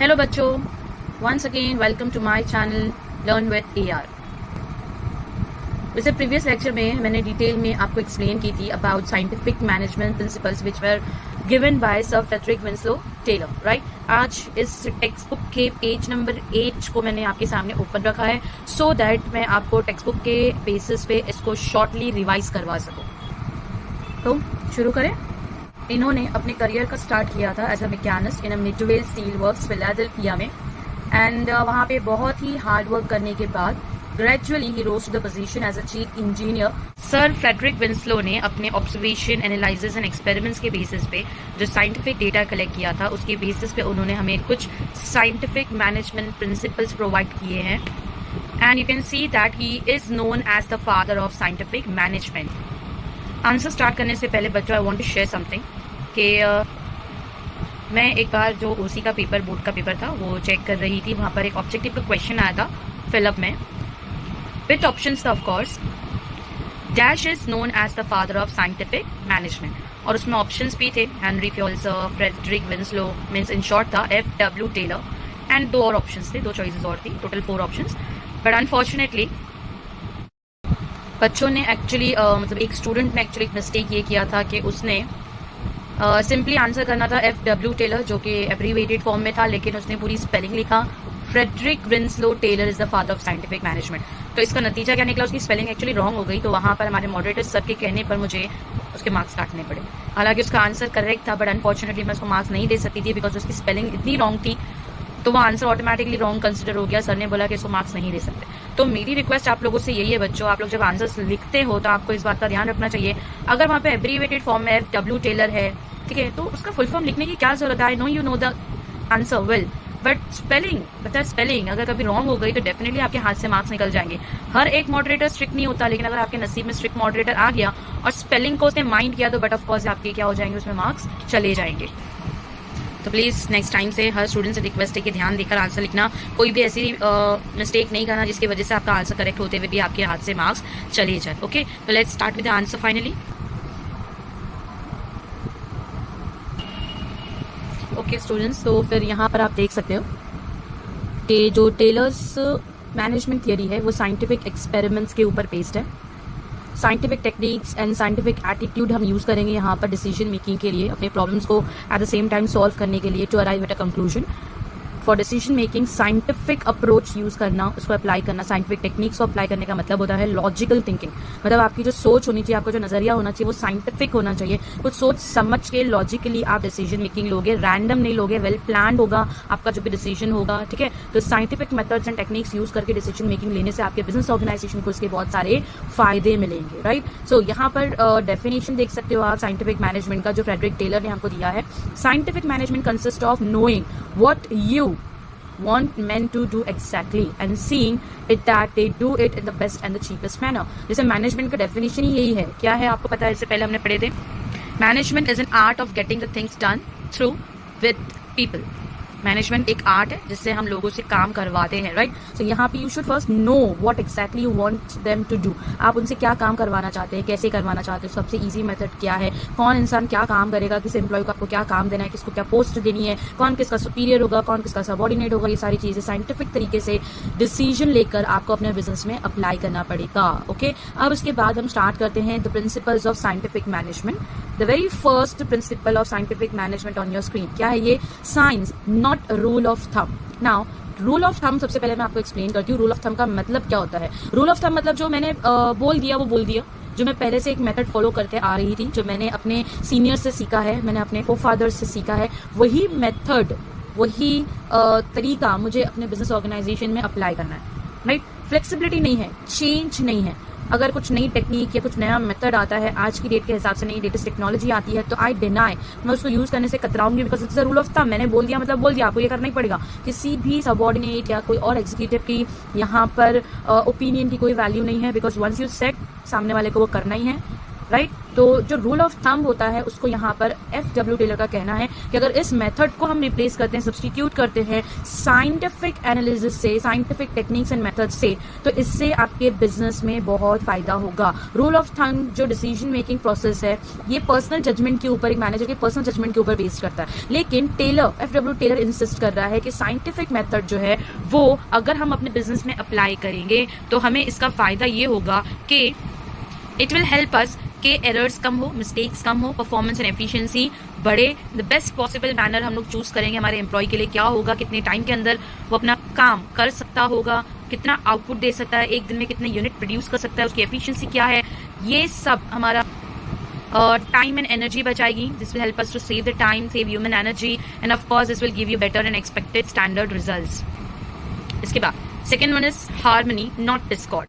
Hello बच्चों, once again welcome to my channel learn with AR. वैसे previous lecture में मैंने डिटेल में आपको एक्सप्लेन की थी about scientific management principles which were given by sir Frederick Winslow Taylor, right. आज इस टेक्स्ट बुक के पेज नंबर 8 को मैंने आपके सामने ओपन रखा है सो दैट मैं आपको टेक्स्ट बुक के बेसिस पे इसको शॉर्टली रिवाइज करवा सकूं। तो शुरू करें। इन्होंने अपने करियर का स्टार्ट किया था as a machinist in Midvale steel works Philadelphia में, एंड वहाँ पे बहुत ही हार्ड वर्क करने के बाद ग्रेजुअली ही rose to the position as a chief engineer. Sir Frederick Winslow ने अपने ऑब्जर्वेशन, एनालिसिस एंड एक्सपेरिमेंट्स के बेसिस पे जो साइंटिफिक डेटा कलेक्ट किया था उसके बेसिस पे उन्होंने हमें कुछ साइंटिफिक मैनेजमेंट प्रिंसिपल्स प्रोवाइड किए हैं, and you can see that he is known as the father of scientific management. Answer start करने से पहले बच्चों, I want to share something कि मैं एक बार जो ओसी का पेपर, बोर्ड का पेपर था, वो चेक कर रही थी। वहाँ पर एक ऑब्जेक्टिव का क्वेश्चन आया था फिलअप में, विथ ऑप्शंस था of course. Dash is known as the father of scientific management, और उसमें ऑप्शंस भी थे Henri Fayol's, Frederick Winslow, means in short था F.W. टेलर, एंड दो और ऑप्शंस थे, दो चॉइसेस और थी, टोटल 4 ऑप्शंस। बट अनफॉर्चुनेटली बच्चों ने एक्चुअली मतलब एक स्टूडेंट ने एक्चुअली मिस्टेक ये किया था कि उसने सिंपली आंसर करना था F.W. टेलर, जो कि एब्रीवेटेड फॉर्म में था, लेकिन उसने पूरी स्पेलिंग लिखा Frederick Winslow Taylor is the father of scientific management. तो इसका नतीजा क्या निकला, उसकी स्पेलिंग एक्चुअली रॉन्ग हो गई। तो वहाँ पर हमारे मॉडरेटर सर के कहने पर मुझे उसके मार्क्स काटने पड़े। हालांकि उसका आंसर करेक्ट था, बट अनफॉर्चुनेटली मैं उसको मार्क्स नहीं दे सकती थी बिकॉज उसकी स्पेलिंग इतनी रॉन्ग थी, तो वो आंसर ऑटोमेटिकली रॉन्ग कंसिडर हो गया। सर ने बोला कि इसको मार्क्स नहीं दे सकते। तो मेरी रिक्वेस्ट आप लोगों से यही है बच्चों, आप लोग जब आंसर्स लिखते हो तो आपको इस बात का ध्यान रखना चाहिए, अगर वहाँ पे एब्रीवेटेड फॉर्म में F.W. टेलर है, ठीक है, तो उसका फुल फॉर्म लिखने की क्या जरूरत है। I know you know the answer well, but spelling अगर कभी रॉन्ग हो गई तो डेफिनेटली आपके हाथ से मार्क्स निकल जाएंगे। हर एक मॉडरेटर स्ट्रिक्ट नहीं होता, लेकिन अगर आपके नसीब में स्ट्रिक्ट मॉडरेटर आ गया और स्पेलिंग को उसने माइंड किया तो बट ऑफ कोर्स आपके क्या हो जाएंगे, उसमें मार्क्स चले जाएंगे। तो प्लीज़ नेक्स्ट टाइम से हर स्टूडेंट से रिक्वेस्ट है कि ध्यान देकर आंसर लिखना, कोई भी ऐसी मिस्टेक नहीं करना जिसकी वजह से आपका आंसर करेक्ट होते हुए भी आपके हाथ से मार्क्स चले जाए। ओके, तो let's start with the answer finally. Okay students, तो फिर यहाँ पर आप देख सकते हो कि जो टेलर्स मैनेजमेंट थियरी है वो साइंटिफिक एक्सपेरिमेंट्स के ऊपर बेस्ड है। Scientific techniques and scientific attitude हम यूज करेंगे यहाँ पर डिसीजन मेकिंग के लिए, अपने प्रॉब्लम्स को at the same time solve करने के लिए, to arrive at a conclusion. For decision making scientific approach use करना, उसको अप्लाई करना, साइंटिफिक टेक्निक्स को अप्लाई करने का मतलब होता है लॉजिकल थिंकिंग। मतलब आपकी जो सोच होनी चाहिए, आपका जो नजरिया होना चाहिए वो साइंटिफिक होना चाहिए। कुछ सोच समझ के लॉजिकली आप डिसीजन मेकिंग लोगे, रैंडम नहीं लोगे, वेल प्लान्ड होगा आपका जो भी डिसीजन होगा, ठीक है। तो scientific methods and techniques use करके डिसीजन मेकिंग लेने से आपके बिजनेस ऑर्गेनाइजेशन को इसके बहुत सारे फायदे मिलेंगे, राइट। सो यहाँ पर डेफिनेशन देख सकते हो आप साइंटिफिक मैनेजमेंट का, जो फ्रेडरिक टेलर ने हमको दिया है। Scientific management consist of knowing what you want men to do exactly and seeing it that they do it in the best and the cheapest manner। जैसे मैनेजमेंट का definition ही यही है। क्या है आपको पता है, इससे पहले हमने पढ़े थे, management is an art of getting the things done through with people. Management एक आर्ट है जिससे हम लोगों से काम करवाते हैं, राइट। सो यहाँ पे you should first know what exactly you want them to do. आप उनसे क्या काम करवाना चाहते हैं, कैसे करवाना चाहते हो, सबसे इजी मेथड क्या है, कौन इंसान क्या काम करेगा, किस एम्प्लॉय को आपको क्या काम देना है, किसको क्या पोस्ट देनी है, कौन किसका सुपीरियर होगा, कौन किसका सबॉर्डिनेट होगा, ये सारी चीजें साइंटिफिक तरीके से डिसीजन लेकर आपको अपने बिजनेस में अप्लाई करना पड़ेगा। ओके, अब इसके बाद हम स्टार्ट करते हैं the principles of scientific management. The very first principle of scientific management on your screen क्या है, ये science not rule of thumb. Now rule of thumb सबसे पहले मैं आपको एक्सप्लेन करती हूँ रूल ऑफ थंब का मतलब क्या होता है। रूल ऑफ थंब मतलब जो मैंने बोल दिया वो बोल दिया, जो मैं पहले से एक मेथड फॉलो करते आ रही थी, जो मैंने अपने सीनियर से सीखा है, मैंने अपने फोरफादर्स से सीखा है, वही मेथड, वही तरीका मुझे अपने बिजनेस ऑर्गेनाइजेशन में अप्लाई करना है, राइट। फ्लेक्सिबिलिटी नहीं है, चेंज नहीं है। अगर कुछ नई टेक्निक या कुछ नया मेथड आता है, आज की डेट के हिसाब से नई लेटेस्ट टेक्नोलॉजी आती है, तो आई डिनाई, मैं उसको यूज करने से कतराऊंगी because it's the rule of thumb. मैंने बोल दिया मतलब बोल दिया, आपको ये करना ही पड़ेगा। किसी भी सबॉर्डिनेट या कोई और एग्जीक्यूटिव की यहाँ पर ओपिनियन की कोई वैल्यू नहीं है, बिकॉज वंस यू सेट, सामने वाले को वो करना ही है। राइट। तो जो रूल ऑफ थंब होता है उसको यहाँ पर FW टेलर का कहना है कि अगर इस मेथड को हम रिप्लेस करते हैं, सब्सटीट्यूट करते हैं साइंटिफिक एनालिसिस से, साइंटिफिक टेक्निक्स एंड मेथड से, तो इससे आपके बिजनेस में बहुत फायदा होगा। रूल ऑफ थंब जो डिसीजन मेकिंग प्रोसेस है ये पर्सनल जजमेंट के ऊपर, एक मैनेजर के पर्सनल जजमेंट के ऊपर बेस्ड करता है, लेकिन टेलर FW टेलर इंसिस्ट कर रहा है कि साइंटिफिक मेथड जो है वो अगर हम अपने बिजनेस में अप्लाई करेंगे तो हमें इसका फायदा ये होगा कि इट विल हेल्प अस के एरर्स कम हो, मिस्टेक्स कम हो, परफॉर्मेंस एंड एफिशिएंसी बढ़े, द बेस्ट पॉसिबल मैनर हम लोग चूज करेंगे हमारे एम्प्लॉय के लिए क्या होगा, कितने टाइम के अंदर वो अपना काम कर सकता होगा, कितना आउटपुट दे सकता है, एक दिन में कितने यूनिट प्रोड्यूस कर सकता है, उसकी एफिशिएंसी क्या है, ये सब हमारा टाइम एंड एनर्जी बचाएगी। This will help us to save the time, save human energy and of course this will give you better and expected standard results. इसके बाद second one is harmony not discord.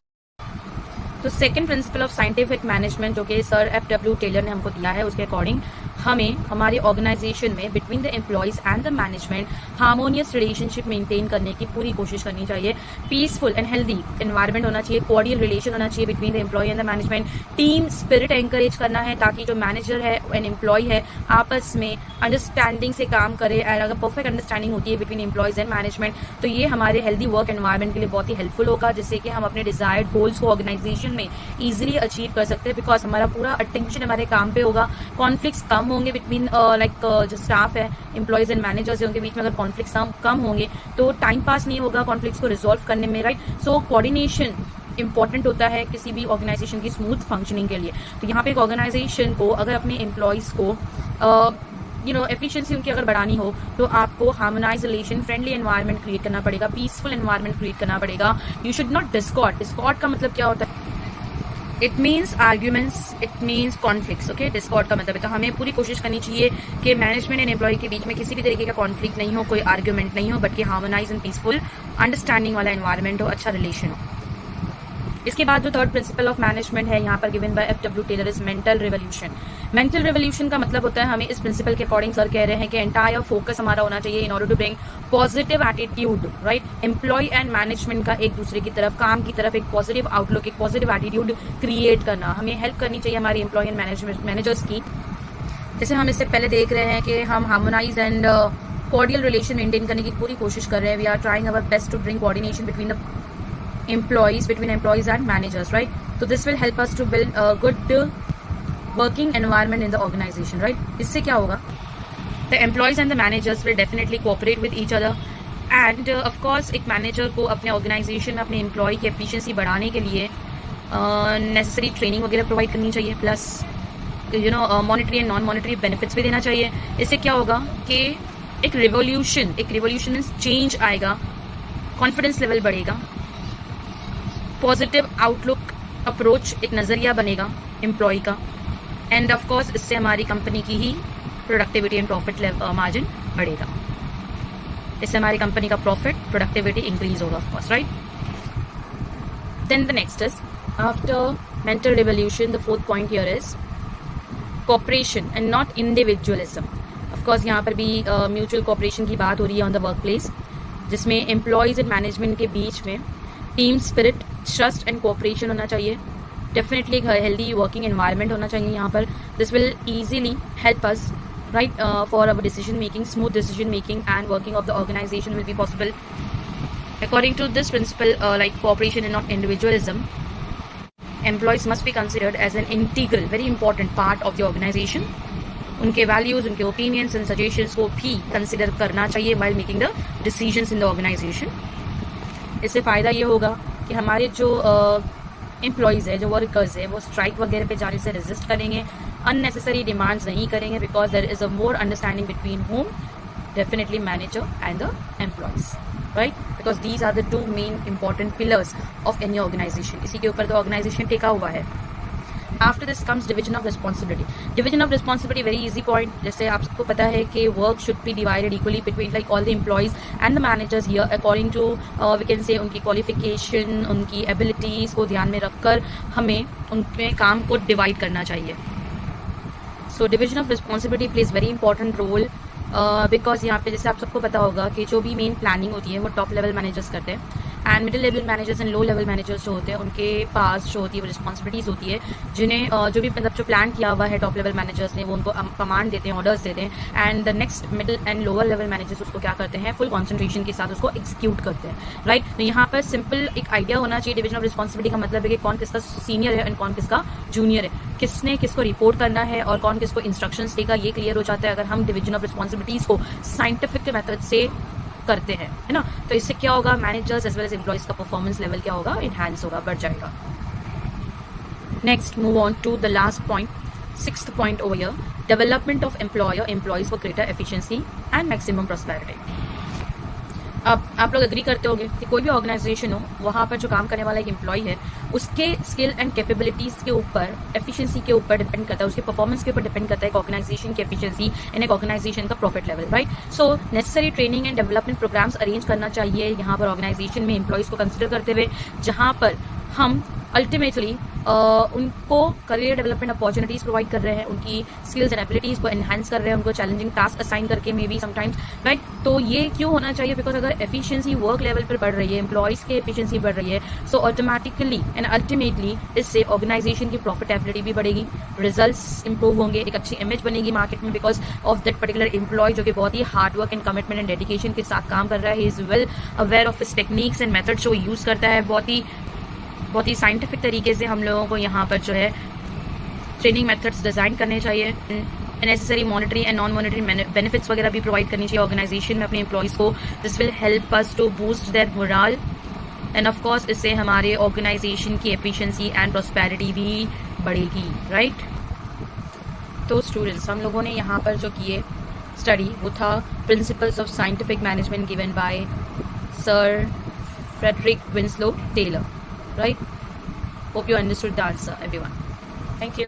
तो second principle of scientific management जो कि sir FW Taylor ने हमको दिया है उसके अकॉर्डिंग हमें हमारे ऑर्गेनाइजेशन में between the employees and the management harmonious relationship maintain करने की पूरी कोशिश करनी चाहिए। पीसफुल एंड हेल्दी एनवायरनमेंट होना चाहिए, कॉर्डियल रिलेशन होना चाहिए between the employee and the management. Team spirit encourage करना है ताकि जो मैनेजर है एंड एम्प्लॉय है आपस में अंडरस्टैंडिंग से काम करे, एंड अगर परफेक्ट अंडरस्टैंडिंग होती है बिटवीन एम्प्लॉयज एंड मैनेजमेंट तो ये हमारे हेल्दी वर्क एनवायरमेंट के लिए बहुत ही हेल्पफुल होगा, जिससे कि हम अपने डिजायर्ड गोल्स को ऑर्गेनाइजेशन में इजीली अचीव कर सकते हैं, बिकॉज हमारा पूरा अटेंशन हमारे काम पे होगा। कॉन्फ्लिक्ट्स कम होंगे बिटवीन जो स्टाफ है, एम्प्लॉयज एंड मैनेजर्स है, उनके बीच में अगर कॉन्फ्लिक्ट्स कम होंगे तो टाइम पास नहीं होगा कॉन्फ्लिक्ट्स को रिजॉल्व करने में, राइट। सो कोऑर्डिनेशन इंपॉर्टेंट होता है किसी भी ऑर्गेनाइजेशन की स्मूथ फंक्शनिंग के लिए। तो यहाँ पे एक ऑर्गेनाइजेशन को अगर अपने एम्प्लॉयज को एफिशिएंसी उनकी अगर बढ़ानी हो तो आपको harmonise relation, friendly environment create करना पड़ेगा, पीसफुल एनवायरनमेंट क्रिएट करना पड़ेगा। You should not Discord. Discord का मतलब क्या होता है? It means arguments, it means conflicts. Okay, Discord का मतलब है तो हमें पूरी कोशिश करनी चाहिए कि मैनेजमेंट एंड एम्प्लॉय के बीच में किसी भी तरीके का कॉन्फ्लिक्ट नहीं हो, कोई आर्ग्यूमेंट नहीं हो, बल्कि हार्मोनाइज एंड पीसफुल अंडरस्टैंडिंग वाला एनवायरनमेंट हो, अच्छा रिलेशन हो। इसके बाद जो थर्ड प्रिंसिपल ऑफ मैनेजमेंट है यहाँ पर given by FW Taylor is mental revolution. Mental revolution का मतलब होता है हमें इस प्रिंसिपल के अकॉर्डिंग सर कह रहे हैं कि एंटायर फोकस हमारा होना चाहिए in order to bring positive attitude, right. Employee and management का एक दूसरे की तरफ, काम की तरफ एक पॉजिटिव आउटलुक, एक पॉजिटिव एटीट्यूड क्रिएट करना। हमें हेल्प करनी चाहिए हमारी एम्प्लॉय एंड मैनेजर्स की। जैसे हम इससे पहले देख रहे हैं कि हम harmonize and cordial relation maintain करने की पूरी कोशिश कर रहे हैं। We are trying our best to bring coordination between the between employees and managers, right? So this will help us to build a good working environment in the organization, right? इससे क्या होगा? The employees and the managers will definitely cooperate with each other and of course एक manager को अपने organization में अपने employee की efficiency बढ़ाने के लिए necessary training वगैरह provide करनी चाहिए, plus monetary and non-monetary benefits भी देना चाहिए। इससे क्या होगा कि एक revolution change आएगा, confidence level बढ़ेगा, पॉजिटिव आउटलुक अप्रोच, एक नज़रिया बनेगा एम्प्लॉय का, एंड ऑफ कोर्स इससे हमारी कंपनी की ही प्रोडक्टिविटी एंड प्रॉफिट मार्जिन बढ़ेगा। इससे हमारी कंपनी का प्रॉफिट, प्रोडक्टिविटी इंक्रीज होगा of course, right. Then the next is after mental revolution, the fourth point here is cooperation and not individualism. Of course यहाँ पर भी म्यूचुअल कोऑपरेशन की बात हो रही है ऑन द वर्क प्लेस, जिसमें एम्प्लॉयज एंड मैनेजमेंट के बीच में team spirit, trust and cooperation होना चाहिए। डेफिनेटली एक हेल्दी वर्किंग एनवायरनमेंट होना चाहिए यहाँ पर। This will easily help us, right, for our decision making, smooth decision making and working of the organisation will be possible. According to this principle, like cooperation and not individualism, employees must be considered as an integral, very important part of the organisation. उनके values, उनके opinions and suggestions को भी consider करना चाहिए while making the decisions in the organisation. इससे फ़ायदा ये होगा कि हमारे जो एम्प्लॉयज़ है, जो वर्कर्स है, वो स्ट्राइक वगैरह पे जाने से रेजिस्ट करेंगे, अननेसेसरी डिमांड्स नहीं करेंगे, because there is a more understanding between home, definitely manager and the employees, right, because these are the two main important pillars of any organisation. इसी के ऊपर द ऑर्गेनाइजेशन टिका हुआ है। After this comes division of responsibility. Division of responsibility very easy point. जैसे आपको पता है कि work should be divided equally between like all the employees and the managers here according to we can say उनकी qualification, उनकी abilities को ध्यान में रखकर हमें उनमें काम को डिवाइड करना चाहिए। So division of responsibility plays very important role, because यहाँ पे जैसे आप सबको पता होगा कि जो भी मेन प्लानिंग होती है वो टॉप लेवल मैनेजर्स करते हैं, and middle level managers and low level managers जो होते हैं उनके पास जो होती है वो रिस्पॉन्सिबिलिटीज होती है, जिन्हें जो भी मतलब जो प्लान किया हुआ है टॉप लेवल मैनेजर्स ने वो उनको कमांड देते हैं, ऑर्डर्स देते हैं, and the next middle and lower level managers उसको क्या करते हैं, फुल कॉन्सेंट्रेशन के साथ उसको एग्जीक्यूट करते हैं, राइट। तो यहाँ पर सिंपल एक आइडिया होना चाहिए डिवीजन ऑफ रिस्पॉन्सिबिलिटी का मतलब है कि कौन किसका सीनियर है एंड कौन किसका जूनियर है, किसने किसको रिपोर्ट करना है और कौन किसको इंस्ट्रक्शंस देगा, ये क्लियर हो जाता है अगर हम डिवीजन ऑफ रिस्पॉन्सिबिलिटीज को साइंटिफिक मेथड से करते हैं, है ना। तो इससे क्या होगा, managers as well as employees का परफॉर्मेंस लेवल क्या होगा, इनहैंस होगा, बढ़ जाएगा। Next move on to the last point, sixth point over here, development of employees for greater efficiency and maximum prosperity. अब आप लोग एग्री करते होंगे कि कोई भी ऑर्गेनाइजेशन हो, वहाँ पर जो काम करने वाला एक एम्प्लॉय है उसके स्किल एंड कैपेबिलिटीज के ऊपर, एफिशिएंसी के ऊपर डिपेंड करता है, उसके परफॉर्मेंस के ऊपर डिपेंड करता है एक ऑर्गेनाइजेशन की एफिशिएंसी एंड एक ऑर्गेनाइजेशन का profit level, right. So necessary training and development programmes arrange करना चाहिए यहाँ पर ऑर्गेनाइजेशन में एम्प्लॉयज को कंसिडर करते हुए, जहाँ पर हम अल्टीमेटली उनको करियर डेवलपमेंट अपॉर्चुनिटीज प्रोवाइड कर रहे हैं, उनकी स्किल्स एंड एबिलिटीज को एनहांस कर रहे हैं, उनको चैलेंजिंग टास्क असाइन करके मे बी समटाइम्स, राइट। तो ये क्यों होना चाहिए, बिकॉज अगर एफिशिएंसी वर्क लेवल पर बढ़ रही है, एम्प्लॉयज की एफिशिएंसी बढ़ रही है, सो ऑटोमेटिकली एंड अल्टीमेटली इससे ऑर्गेनाइजेशन की प्रॉफिटेबिलिटी भी बढ़ेगी, रिजल्ट्स इंप्रूव होंगे, एक अच्छी इमेज बनेगी मार्केट में because of that particular employ जो कि बहुत ही hard work and commitment and dedication के साथ काम कर रहा है, is well aware of his techniques and methods जो यूज करता है, बहुत ही साइंटिफिक तरीके से हम लोगों को यहाँ पर जो है ट्रेनिंग मेथड्स डिज़ाइन करने चाहिए, necessary monetary and non monetary benefits वगैरह भी प्रोवाइड करनी चाहिए ऑर्गेनाइजेशन में अपने एम्प्लॉयज़ को। This will help us to boost their morale and of course इससे हमारे ऑर्गेनाइजेशन की एफिशिएंसी एंड प्रॉस्पेरिटी भी बढ़ेगी, राइट। तो स्टूडेंट्स, हम लोगों ने यहाँ पर जो किए स्टडी वो था principles of scientific management given by sir Frederick Winslow Taylor, right? Hope you understood the answer, everyone. Thank you.